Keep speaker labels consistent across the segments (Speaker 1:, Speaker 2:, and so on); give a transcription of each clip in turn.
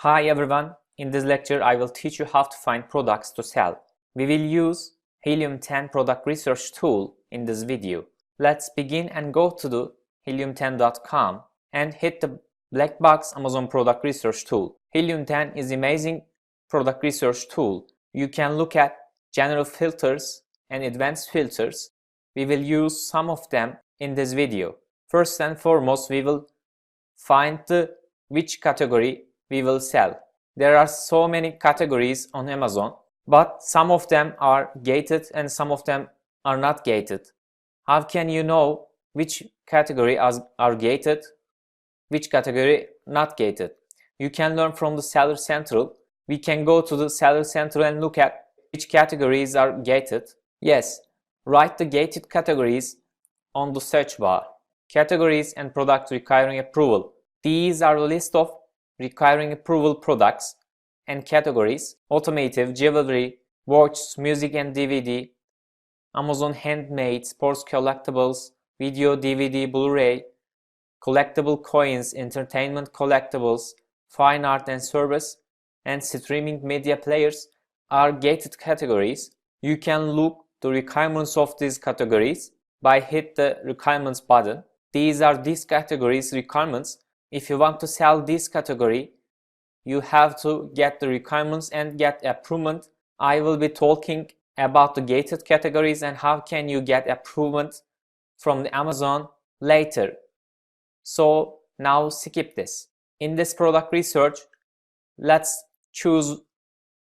Speaker 1: Hi everyone, in this lecture I will teach you how to find products to sell. We will use Helium 10 product research tool in this video. Let's begin and go to the helium10.com and hit the black box Amazon product research tool. Helium 10 is amazing product research tool. You can look at general filters and advanced filters. We will use some of them in this video. First and foremost, we will find which category we will sell. There are so many categories on Amazon, but some of them are gated and some of them are not gated. How can you know which category are gated, which category not gated? You can learn from the Seller Central. We can go to the Seller Central and look at which categories are gated. Yes, write the gated categories on the search bar. Categories and products requiring approval. These are a list of requiring approval products and categories: automotive, jewelry, watches, music and DVD, Amazon handmade, sports collectibles, video, DVD, Blu-ray, collectible coins, entertainment collectibles, fine art and service, and streaming media players are gated categories. You can look the requirements of these categories by hit the requirements button. These are these categories requirements. If you want to sell this category, you have to get the requirements and get approval. I will be talking about the gated categories and how can you get approval from the Amazon later. So now skip this. In this product research, let's choose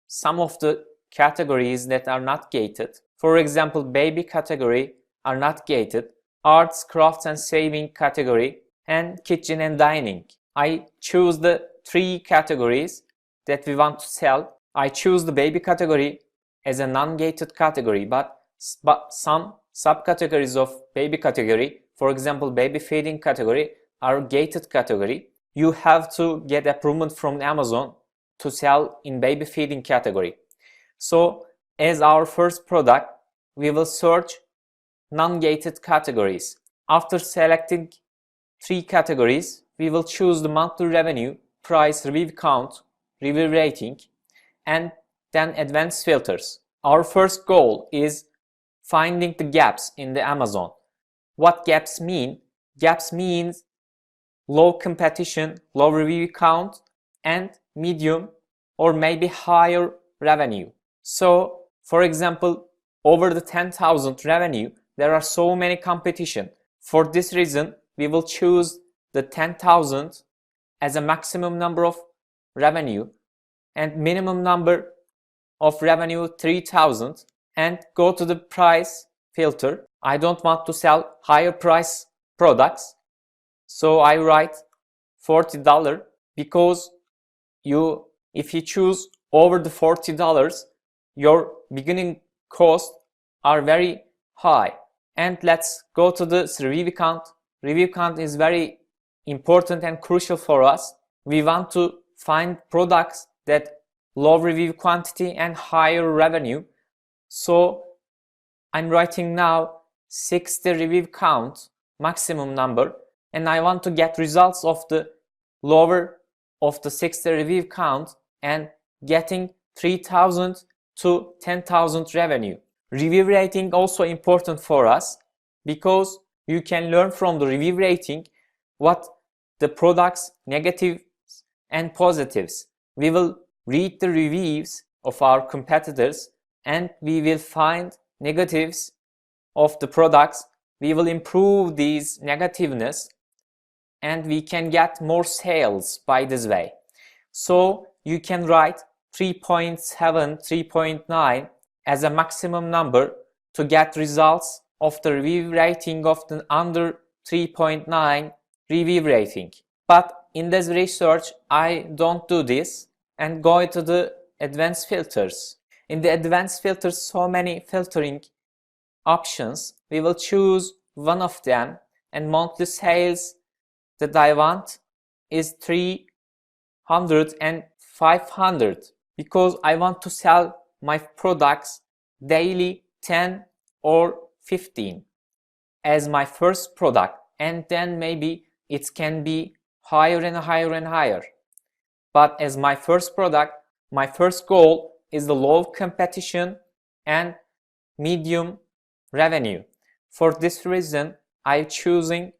Speaker 1: some of the categories that are not gated. For example, baby category are not gated. Arts, crafts and saving category, and kitchen and dining. I choose the three categories that we want to sell. I choose the baby category as a non-gated category, but some subcategories of baby category, for example baby feeding category, are gated category. You have to get approval from Amazon to sell in baby feeding category. So as our first product, we will search non-gated categories. After selecting three categories, we will choose the monthly revenue, price, review count, review rating, and then advanced filters. Our first goal is finding the gaps in the Amazon. What gaps mean? Gaps means low competition, low review count, and medium or maybe higher revenue. So, for example, over the 10,000 revenue, there are so many competition. For this reason, we will choose the 10,000 as a maximum number of revenue and minimum number of revenue 3,000, and go to the price filter. I don't want to sell higher price products, so I write $40 because if you choose over the $40, your beginning costs are very high. And let's go to the review count. Review count is very important and crucial for us. We want to find products that low review quantity and higher revenue. So I'm writing now 60 review count, maximum number, and I want to get results of the lower of the 60 review count and getting 3,000 to 10,000 revenue. Review rating also important for us because you can learn from the review rating what the product's negatives and positives. We will read the reviews of our competitors and we will find negatives of the products. We will improve these negativeness and we can get more sales by this way. So you can write 3.7, 3.9 as a maximum number to get results of the review rating of the under 3.9 review rating. But in this research, I don't do this and go to the advanced filters. In the advanced filters, so many filtering options. We will choose one of them, and monthly sales that I want is 300 and 500 because I want to sell my products daily 10 or 15 as my first product, and then maybe it can be higher and higher and higher. but as my first product, my first goal is the low competition and medium revenue. For this reason, I'm choosing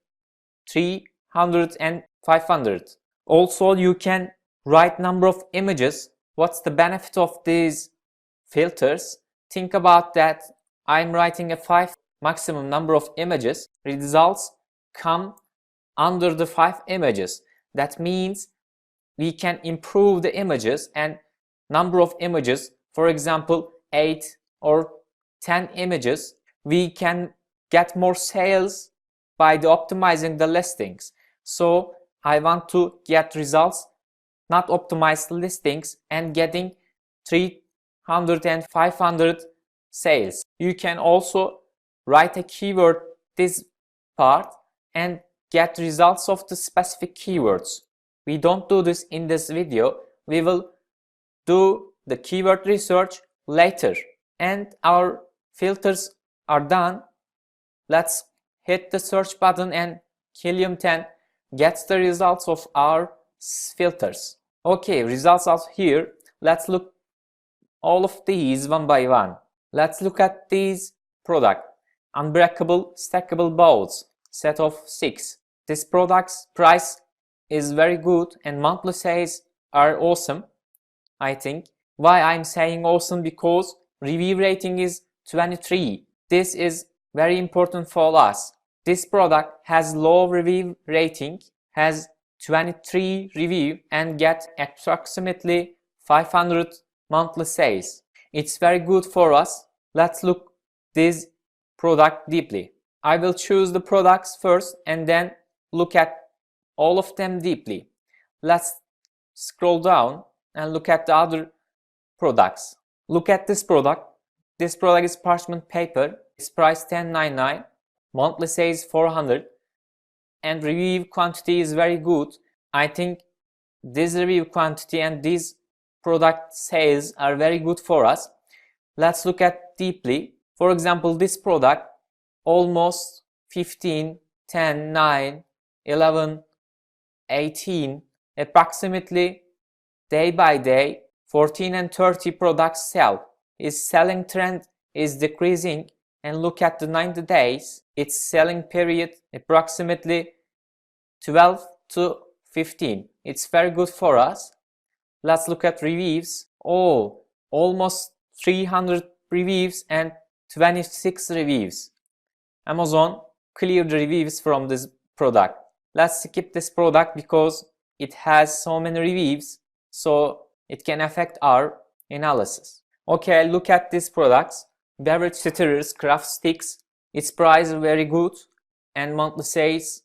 Speaker 1: 300 and 500. Also, you can write number of images. What's the benefit of these filters? Think about that. I'm writing a 5 maximum number of images. Results come under the 5 images. That means we can improve the images and number of images. For example, 8 or 10 images. We can get more sales by optimizing the listings. So I want to get results, not optimize listings, and getting 300 and 500 sales. You can also write a keyword this part and get results of the specific keywords. We don't do this in this video. We will do the keyword research later. And our filters are done. Let's hit the search button and Helium 10 gets the results of our filters. Okay, results are here. Let's look all of these one by one. Let's look at these product. Unbreakable stackable boards, set of 6. This product's price is very good and monthly sales are awesome, I think. Why I'm saying awesome? Because review rating is 23. This is very important for us. This product has low review rating, has 23 review and get approximately 500 monthly sales. It's very good for us. Let's look this product deeply. I will choose the products first and then look at all of them deeply. Let's scroll down and look at the other products. Look at this product. This product is parchment paper. Its price $10.99, monthly sales 400, and review quantity is very good. I think this review quantity and these product sales are very good for us. Let's look at deeply. For example, this product almost 15, 10, 9, 11, 18, approximately day by day 14 and 30 products sell. Its selling trend is decreasing, and look at the 90 days, its selling period approximately 12 to 15. It's very good for us. Let's look at reviews. Oh, almost 300 reviews and 26 reviews. Amazon cleared the reviews from this product. Let's skip this product because it has so many reviews, so it can affect our analysis. Okay, look at these products. Beverage stirrers, craft sticks. Its price is very good and monthly sales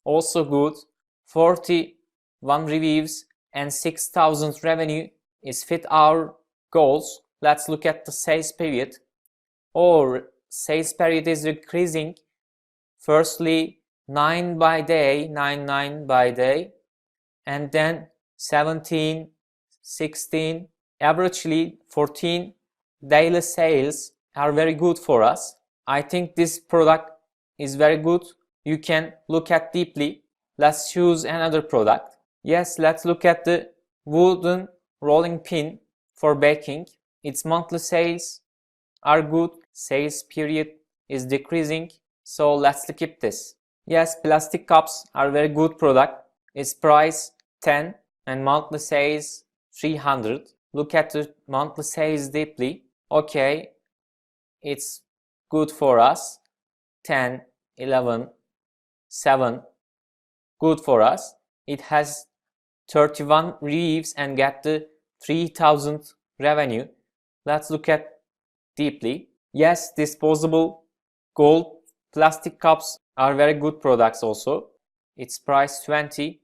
Speaker 1: also good. 41 reviews and 6,000 revenue is fit our goals. Let's look at the sales period. Or sales period is decreasing. Firstly, 9 by day, 9 by day, and then 17, 16, averagely 14 daily sales are very good for us. I think this product is very good. You can look at deeply. Let's choose another product. Yes, let's look at the wooden rolling pin for baking. Its monthly sales are good. Sales period is decreasing. So let's skip this. Yes, plastic cups are very good product. Its price 10 and monthly sales 300. Look at the monthly sales deeply. Okay, it's good for us. 10, 11, 7. Good for us. It has 31 reviews and get the 3,000 revenue. Let's look at deeply. Yes, disposable gold plastic cups are very good products also. Its price 20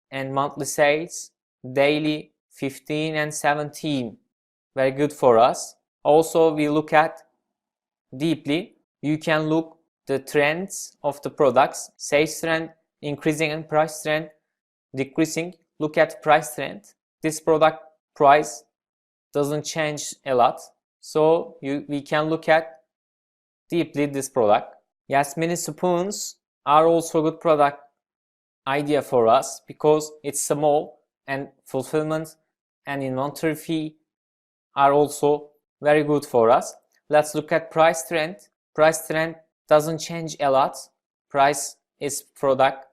Speaker 1: and monthly sales daily 15 and 17. Very good for us. Also, we look at deeply. You can look the trends of the products. Sales trend increasing and price trend decreasing. Look at price trend. This product price doesn't change a lot. So we can look at deeply this product. Yes, mini spoons are also a good product idea for us because it's small and fulfillment and inventory fee are also very good for us. Let's look at price trend. Price trend doesn't change a lot. Price is product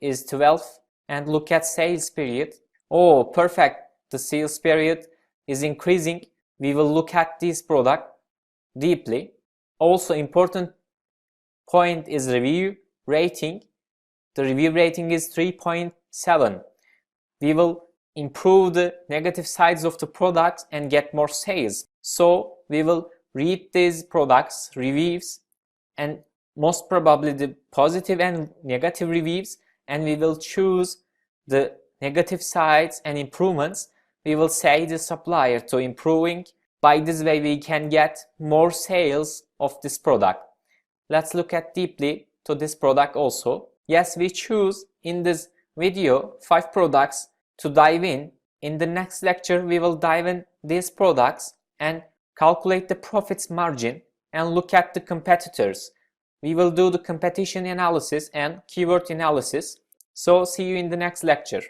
Speaker 1: is 12, and look at sales period. Oh, perfect. The sales period is increasing. We will look at this product deeply. Also important point is review rating. The review rating is 3.7. We will improve the negative sides of the product and get more sales. So we will read these products reviews, and most probably the positive and negative reviews, and we will choose the negative sides and improvements. We will say the supplier to improving. By this way we can get more sales of this product. Let's look at deeply to this product also. Yes, we choose in this video 5 products to dive in. In the next lecture we will dive in these products and calculate the profits margin and look at the competitors. We will do the competition analysis and keyword analysis. So see you in the next lecture.